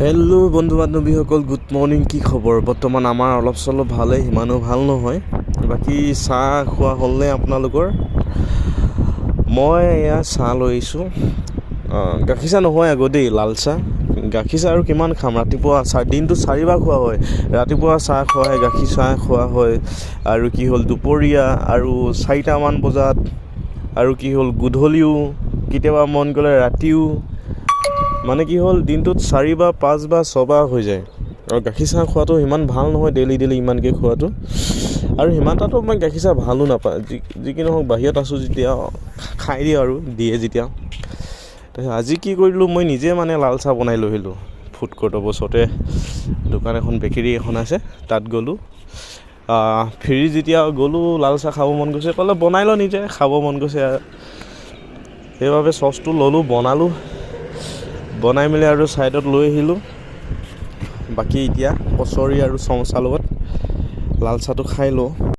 Hello' বন্ধু বান্ধৱীসকল, good morning. কি খবৰ? বৰ্তমান আমাৰ অলপ চলপ ভালেই, সিমানো ভাল নহয়। বাকী চাহ খোৱা হ'লনে আপোনালোকৰ? মই এয়া চাহ লৈ আহিছোঁ। গাখীৰ চাহ নহয় আকৌ দেই, লাল চাহ। গাখীৰ চাহ আৰু কিমান খাম? ৰাতিপুৱা দিনটোত 4বাৰ খোৱা হয়। ৰাতিপুৱা চাহ খোৱা হয়, গাখীৰ চাহ খোৱা হয়, আৰু কি হ'ল দুপৰীয়া, আৰু 4টামান বজাত, আৰু কি হ'ল গধূলিও, কেতিয়াবা মন গ'লে ৰাতিও। মানে কি হ'ল, দিনটোত 4বাৰ 5বাৰ 6বাৰ হৈ যায়। আৰু গাখীৰ চাহ খোৱাটো ইমান ভাল নহয়, ডেইলি ইমানকৈ খোৱাটো। আৰু সিমানটাতো মই গাখীৰ চাহ ভালো নাপায়। যি কি নহওক, বাহিৰত আছোঁ যেতিয়া খাই দিওঁ আৰু দিয়ে যেতিয়া। তাৰপিছত আজি কি কৰিলোঁ, মই নিজে মানে লাল চাহ বনাই লৈ আহিলোঁ। ফুড কৰ্টৰ ওচৰতে দোকান এখন, বেকেৰী এখন আছে, তাত গ'লোঁ। ফ্ৰী যেতিয়া গ'লোঁ, লাল চাহ খাব মন গৈছে, ক'লে বনাই ল নিজে, খাব মন গৈছে। সেইবাবে চচটো ল'লোঁ, বনাই মেলি আৰু ছাইডত লৈ আহিলোঁ। বাকী এতিয়া কচৰি আৰু চমচা লগত লাল চাহটো খাই লওঁ।